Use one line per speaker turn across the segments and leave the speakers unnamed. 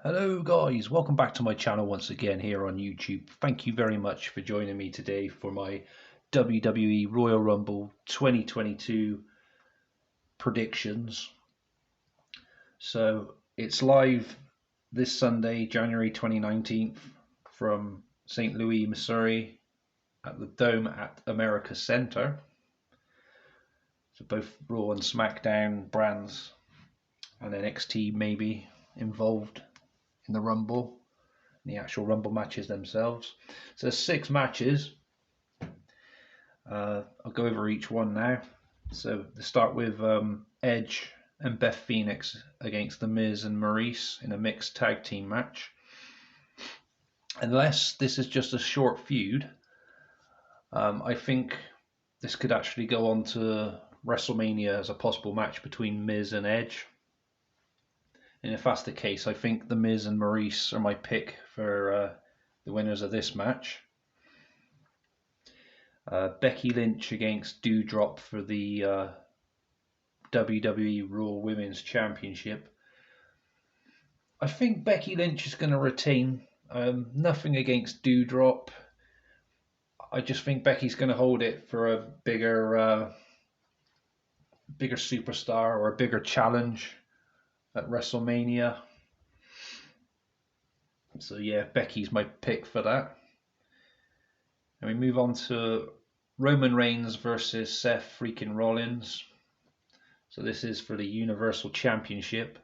Hello guys, welcome back to my channel once again here on YouTube. Thank you very much for joining me today for my WWE Royal Rumble 2022 predictions. So it's live this Sunday, January 2019 from St. Louis, Missouri at the Dome at America Center. So both Raw and SmackDown brands and NXT maybe involved in the Rumble, in the actual Rumble matches themselves. So there's 6 matches. I'll go over each one now. So to start with, Edge and Beth Phoenix against The Miz and Maurice in a mixed tag team match. Unless this is just a short feud, I think this could actually go on to WrestleMania as a possible match between Miz and Edge. And if that's the case, I think The Miz and Maurice are my pick for the winners of this match. Becky Lynch against Doudrop for the WWE Raw Women's Championship. I think Becky Lynch is going to retain. Nothing against Doudrop. I just think Becky's going to hold it for a bigger superstar or a bigger challenge at WrestleMania. So yeah, Becky's my pick for that. And we move on to Roman Reigns versus Seth freaking Rollins. So this is for the Universal Championship.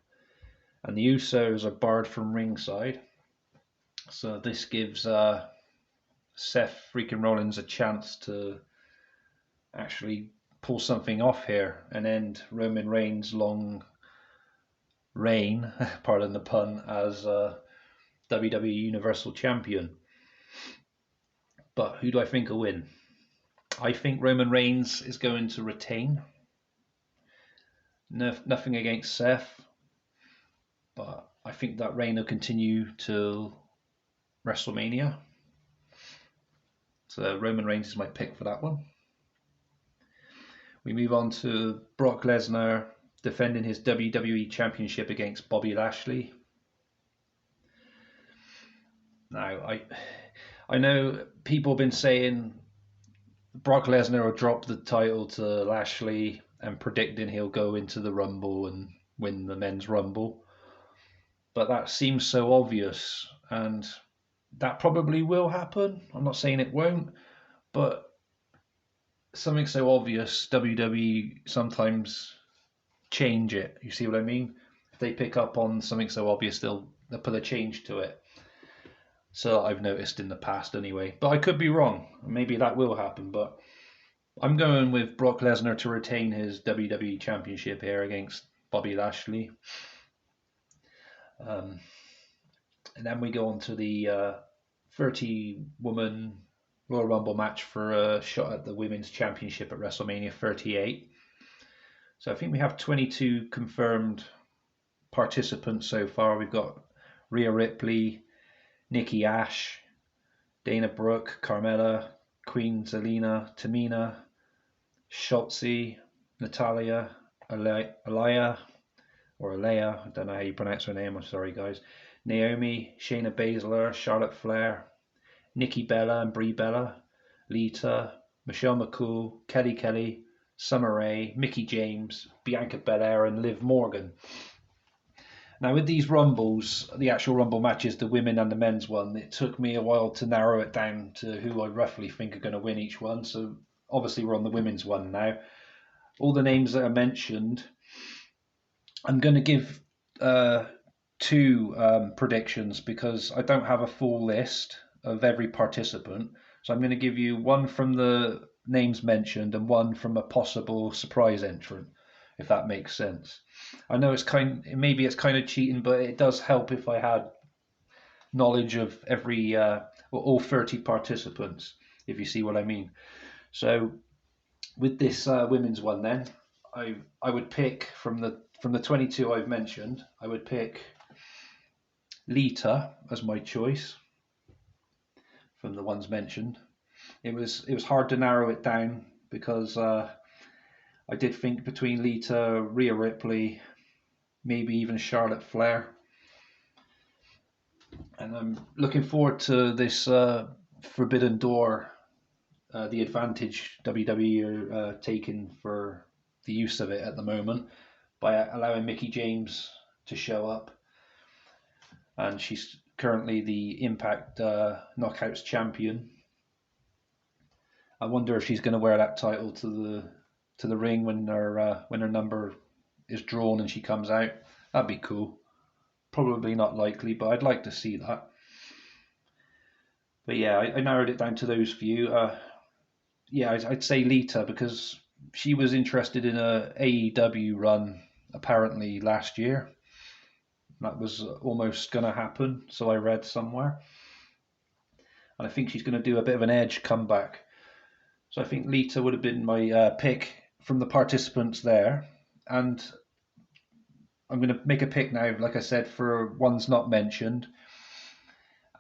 And the Usos are barred from ringside. So this gives Seth freaking Rollins a chance to actually pull something off here and end Roman Reigns' long reign, pardon the pun, as WWE Universal Champion. But who do I think will win? I think Roman Reigns is going to retain. Nothing against Seth, but I think that reign will continue till WrestleMania. So Roman Reigns is my pick for that one. We move on to Brock Lesnar defending his WWE Championship against Bobby Lashley. Now, I know people have been saying Brock Lesnar will drop the title to Lashley and predicting he'll go into the Rumble and win the Men's Rumble. But that seems so obvious, and that probably will happen. I'm not saying it won't, but something so obvious, WWE sometimes change it. You see what I mean? If they pick up on something so obvious, they'll put a change to it. So I've noticed in the past anyway. But I could be wrong. Maybe that will happen. But I'm going with Brock Lesnar to retain his WWE Championship here against Bobby Lashley. And then we go on to the 30-woman Royal Rumble match for a shot at the Women's Championship at WrestleMania 38. So I think we have 22 confirmed participants so far. We've got Rhea Ripley, Nikki Ash, Dana Brooke, Carmella, Queen Zelina, Tamina, Shotzi, Natalia, Aliyah, I don't know how you pronounce her name, I'm sorry guys, Naomi, Shayna Baszler, Charlotte Flair, Nikki Bella and Brie Bella, Lita, Michelle McCool, Kelly, Summer Rae, Mickie James, Bianca Belair and Liv Morgan. Now with these Rumbles, the actual Rumble matches, the women and the men's one, it took me a while to narrow it down to who I roughly think are going to win each one. So obviously we're on the women's one now. All the names that are mentioned, I'm going to give 2 predictions because I don't have a full list of every participant. So I'm going to give you one from the names mentioned and one from a possible surprise entrant, if that makes sense. I know maybe it's kind of cheating, but it does help if I had knowledge of every all 30 participants, if you see what I mean. So with this women's one, then I would pick from the 22 I've mentioned. I would pick Lita as my choice from the ones mentioned. It was hard to narrow it down because I did think between Lita, Rhea Ripley, maybe even Charlotte Flair. And I'm looking forward to this Forbidden Door, the advantage WWE are taking for the use of it at the moment by allowing Mickie James to show up. And she's currently the Impact Knockouts champion. I wonder if she's going to wear that title to the ring when her number is drawn and she comes out. That'd be cool. Probably not likely, but I'd like to see that. But yeah, I narrowed it down to those few. Yeah, I'd say Lita because she was interested in a AEW run apparently last year. That was almost going to happen, so I read somewhere. And I think she's going to do a bit of an Edge comeback. So I think Lita would have been my pick from the participants there. And I'm going to make a pick now, like I said, for ones not mentioned.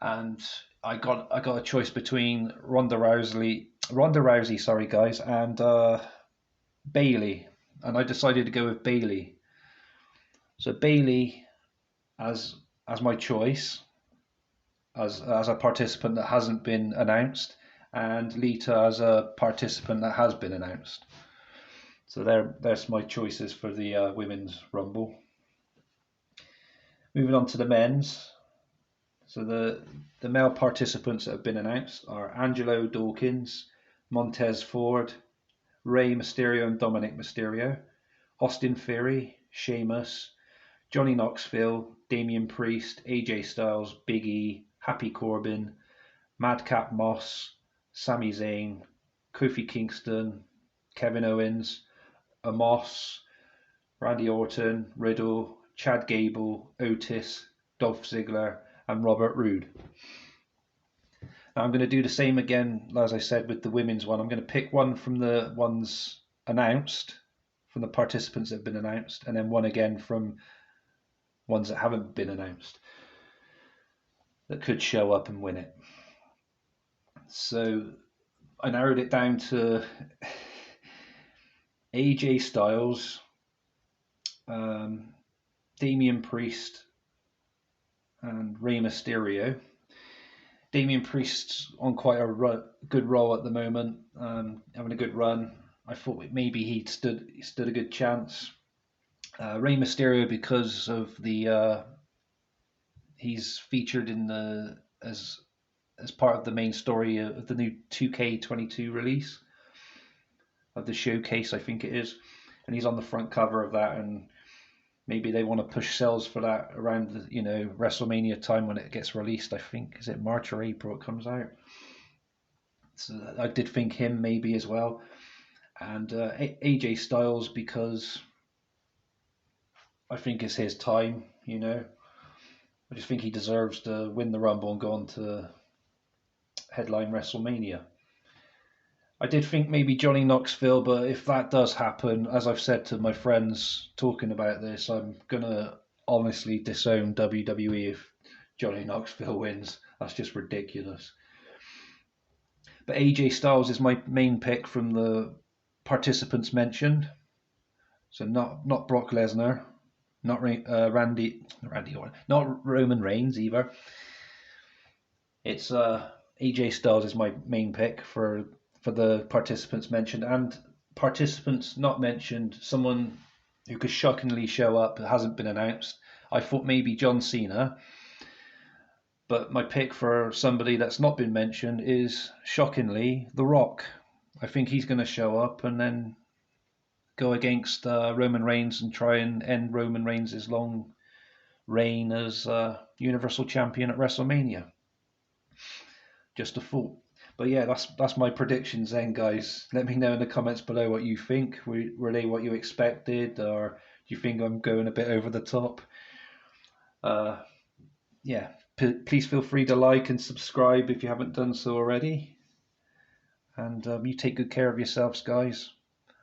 And I got a choice between Ronda Rousey, sorry guys, and Bayley, and I decided to go with Bayley. So Bayley as my choice as a participant that hasn't been announced, and Lita as a participant that has been announced. So there's my choices for the women's rumble. Moving on to the men's. So the male participants that have been announced are Angelo Dawkins, Montez Ford, Rey Mysterio and Dominic Mysterio, Austin Theory, Sheamus, Johnny Knoxville, Damian Priest, AJ Styles, Big E, Happy Corbin, Madcap Moss, Sami Zayn, Kofi Kingston, Kevin Owens, Amos, Randy Orton, Riddle, Chad Gable, Otis, Dolph Ziggler, and Robert Roode. Now I'm going to do the same again, as I said, with the women's one. I'm going to pick one from the ones announced, from the participants that have been announced, and then one again from ones that haven't been announced that could show up and win it. So I narrowed it down to AJ Styles, Damian Priest, and Rey Mysterio. Damian Priest's on quite a good roll at the moment, having a good run. I thought maybe he stood a good chance. Rey Mysterio, because of the he's featured in the as part of the main story of the new 2K22 release of the showcase, I think it is, and he's on the front cover of that, and maybe they want to push sales for that around the, WrestleMania time when it gets released. I think is it March or April it comes out. So I did think him maybe as well, and AJ Styles because I think it's his time. I just think he deserves to win the Rumble and go on to headline WrestleMania. I did think maybe Johnny Knoxville, but if that does happen, as I've said to my friends talking about this, I'm going to honestly disown WWE if Johnny Knoxville wins. That's just ridiculous. But AJ Styles is my main pick from the participants mentioned. So not Brock Lesnar, not Randy Orton, not Roman Reigns either. It's AJ Styles is my main pick for the participants mentioned, and participants not mentioned, someone who could shockingly show up that hasn't been announced. I thought maybe John Cena, but my pick for somebody that's not been mentioned is shockingly The Rock. I think he's going to show up and then go against Roman Reigns and try and end Roman Reigns' long reign as Universal Champion at WrestleMania. Just a thought. But yeah, that's my predictions then, guys. Let me know in the comments below what you think. Were they what you expected, or do you think I'm going a bit over the top? Yeah, please feel free to like and subscribe if you haven't done so already. And you take good care of yourselves, guys.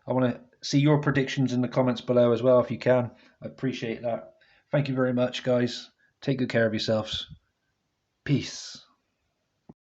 I want to see your predictions in the comments below as well if you can. I appreciate that. Thank you very much, guys. Take good care of yourselves. Peace.